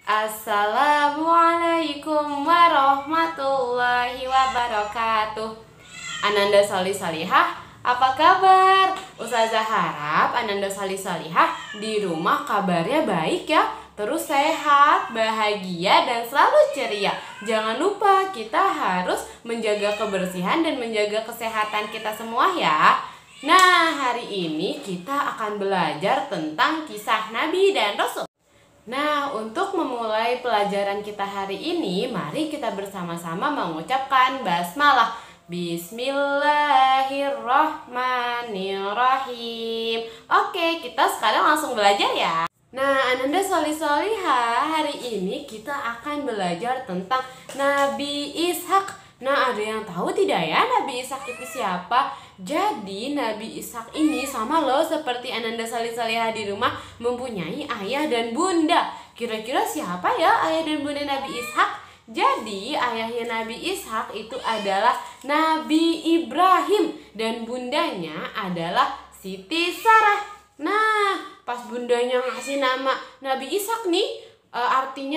Assalamualaikum warahmatullahi wabarakatuh. Ananda Sholih Sholihah, apa kabar? Ustazah harap Ananda Sholih Sholihah di rumah kabarnya baik ya. Terus sehat, bahagia, dan selalu ceria. Jangan lupa kita harus menjaga kebersihan dan menjaga kesehatan kita semua ya. Nah, hari ini kita akan belajar tentang kisah Nabi dan Rasul. Nah, untuk memulai pelajaran kita hari ini, mari kita bersama-sama mengucapkan basmalah. Bismillahirrahmanirrahim. Oke, kita sekarang langsung belajar ya. Nah, Ananda Sholih Sholihah, hari ini kita akan belajar tentang Nabi Ishak. Nah, ada yang tahu tidak ya Nabi Ishak itu siapa? Jadi Nabi Ishak ini sama loh seperti Ananda Sholih Sholihah di rumah, mempunyai ayah dan bunda. Kira-kira siapa ya ayah dan bunda Nabi Ishak? Jadi ayahnya Nabi Ishak itu adalah Nabi Ibrahim dan bundanya adalah Siti Sarah. Nah, pas bundanya ngasih nama Nabi Ishak nih, arti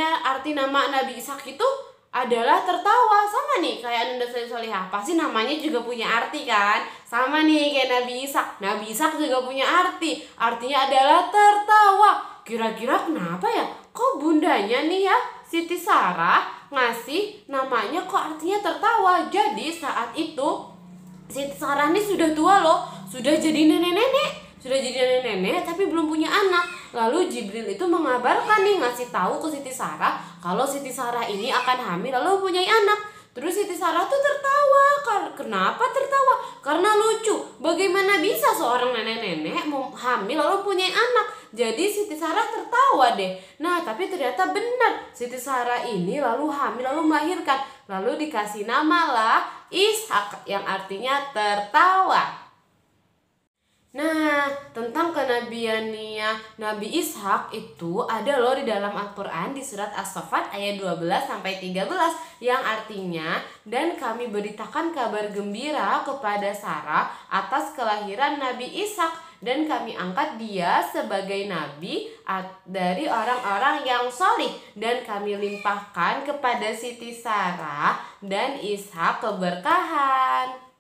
nama Nabi Ishak itu adalah tertawa. Sama nih kayak Ananda Sholih Sholihah, pasti namanya juga punya arti kan? Sama nih kayak Nabi Ishak. Nabi Ishak juga punya arti. Artinya adalah tertawa. Kira-kira kenapa ya? Kok bundanya nih ya, Siti Sarah, ngasih namanya kok artinya tertawa? Jadi saat itu Siti Sarah nih sudah tua loh, sudah jadi nenek-nenek. Sudah jadi nenek-nenek tapi belum punya anak. Lalu Jibril itu mengabarkan nih, ngasih tahu ke Siti Sarah kalau Siti Sarah ini akan hamil lalu mempunyai anak. Terus Siti Sarah tuh tertawa. Kenapa tertawa? Karena lucu. Bagaimana bisa seorang nenek-nenek mau hamil lalu mempunyai anak? Jadi Siti Sarah tertawa deh. Nah, tapi ternyata benar. Siti Sarah ini lalu hamil lalu melahirkan. Lalu dikasih namalah Ishak yang artinya tertawa. Nah, tentang kenabiannya Nabi Ishak itu ada loh di dalam Al-Quran di surat As-Saffat ayat 12-13 yang artinya, dan kami beritakan kabar gembira kepada Sarah atas kelahiran Nabi Ishak, dan kami angkat dia sebagai nabi dari orang-orang yang sholih, dan kami limpahkan kepada Siti Sarah dan Ishak keberkahan.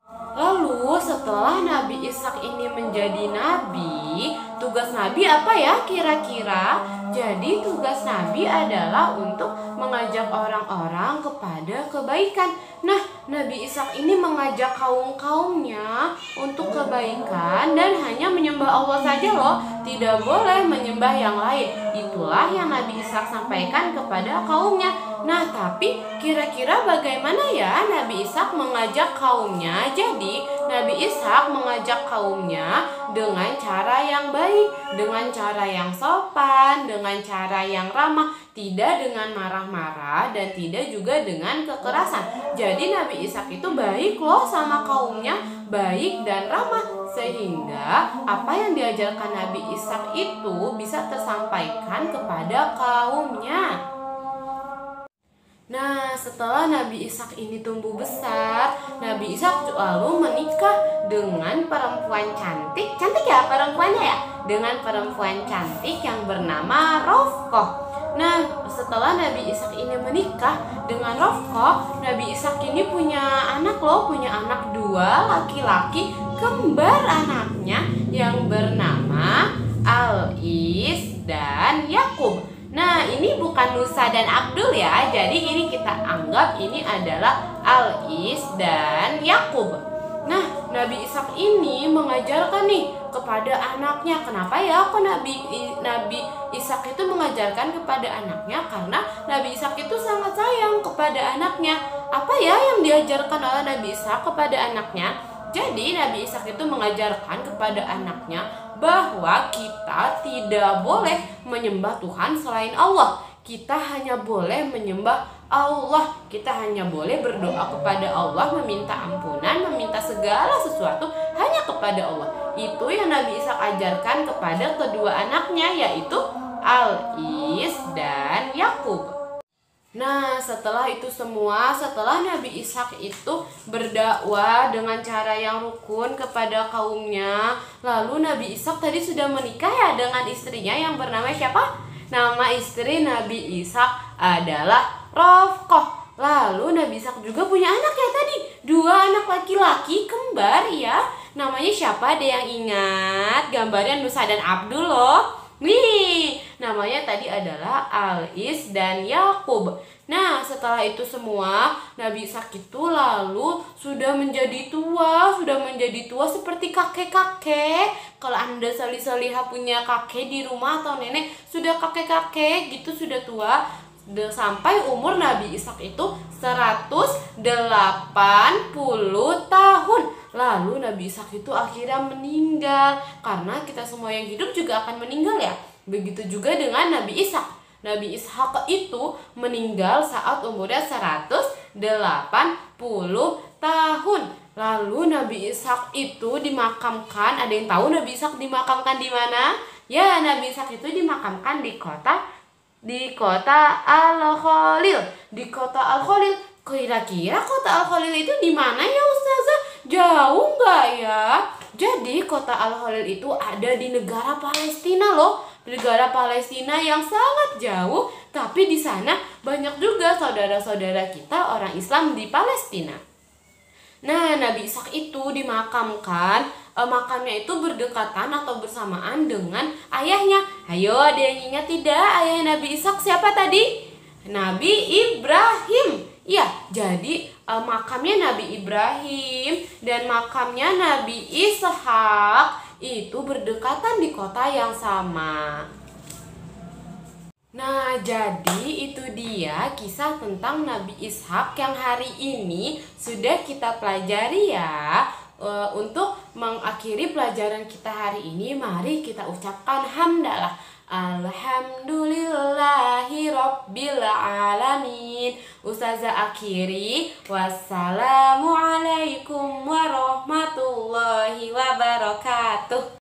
Lalu setelah Nabi Ishak ini menjadi nabi, tugas nabi apa ya kira-kira? Jadi tugas nabi adalah untuk mengajak orang-orang kepada kebaikan. Nah, Nabi Ishak ini mengajak kaum-kaumnya untuk kebaikan dan hanya menyembah Allah saja loh, tidak boleh menyembah yang lain. Itulah yang Nabi Ishak sampaikan kepada kaumnya. Nah, tapi kira-kira bagaimana ya Nabi Ishak mengajak kaumnya? Jadi, Nabi Ishak mengajak kaumnya dengan cara yang baik, dengan cara yang sopan, dengan cara yang ramah, tidak dengan marah-marah dan tidak juga dengan kekerasan. Jadi Nabi Ishak itu baik loh sama kaumnya, baik dan ramah, sehingga apa yang diajarkan Nabi Ishak itu bisa tersampaikan kepada kaumnya. Nah, setelah Nabi Ishak ini tumbuh besar, Nabi Ishak lalu menikah dengan perempuan cantik. Cantik ya perempuannya ya? Dengan perempuan cantik yang bernama Rofqah. Nah, setelah Nabi Ishak ini menikah dengan Rofqah, Nabi Ishak ini punya anak loh, punya anak dua laki-laki, kembar anaknya yang bernama Al-Is dan Yakub. Nah, ini bukan Nusa dan Abdul ya. Jadi ini kita anggap ini adalah Al-Is dan Yakub. Nah, Nabi Ishak ini mengajarkan nih kepada anaknya. Kenapa ya kok Nabi Ishak itu mengajarkan kepada anaknya? Karena Nabi Ishak itu sangat sayang kepada anaknya. Apa ya yang diajarkan oleh Nabi Ishak kepada anaknya? Jadi Nabi Ishak itu mengajarkan kepada anaknya bahwa kita tidak boleh menyembah Tuhan selain Allah. Kita hanya boleh menyembah Allah. Kita hanya boleh berdoa kepada Allah, meminta ampunan, meminta segala sesuatu hanya kepada Allah. Itu yang Nabi Ishak ajarkan kepada kedua anaknya, yaitu Al-Is dan Yakub. Nah, setelah itu semua, setelah Nabi Ishak itu berdakwah dengan cara yang rukun kepada kaumnya, lalu Nabi Ishak tadi sudah menikah ya dengan istrinya yang bernama siapa? Nama istri Nabi Ishak adalah Rofqah. Lalu Nabi Ishak juga punya anak ya tadi, 2 anak laki-laki kembar ya. Namanya siapa? Ada yang ingat? Gambarnya Nusa dan Abdul loh. Nih, namanya tadi adalah Al-Is dan Yakub. Nah, setelah itu semua, Nabi Ishak itu lalu sudah menjadi tua seperti kakek-kakek. Kalau Anda solih-solihah punya kakek di rumah atau nenek, sudah kakek-kakek gitu, sudah tua. Sampai umur Nabi Ishak itu 180 tahun. Lalu Nabi Ishak itu akhirnya meninggal. Karena kita semua yang hidup juga akan meninggal ya. Begitu juga dengan Nabi Ishak. Nabi Ishak itu meninggal saat umurnya 180 tahun. Lalu Nabi Ishak itu dimakamkan. Ada yang tahu Nabi Ishak dimakamkan di mana? Ya, Nabi Ishak itu dimakamkan di kota Al-Khalil. Di kota Al-Khalil. Kira-kira kota Al-Khalil itu di mana ya Ustazah? Jauh nggak ya? Jadi kota Al-Khalil itu ada di negara Palestina loh. Negara Palestina yang sangat jauh, tapi di sana banyak juga saudara-saudara kita orang Islam di Palestina. Nah, Nabi Ishak itu dimakamkan, makamnya itu berdekatan atau bersamaan dengan ayahnya. Ayo, ada yang ingat tidak? Ayah Nabi Ishak siapa tadi? Nabi Ibrahim. Ya, jadi makamnya Nabi Ibrahim dan makamnya Nabi Ishak itu berdekatan di kota yang sama. Nah, jadi itu dia kisah tentang Nabi Ishak yang hari ini sudah kita pelajari ya. Untuk mengakhiri pelajaran kita hari ini, mari kita ucapkan hamdalah. Alhamdulillahi Rabbil Alamin. Ustazah akhiri, wassalamualaikum warahmatullahi wabarakatuh.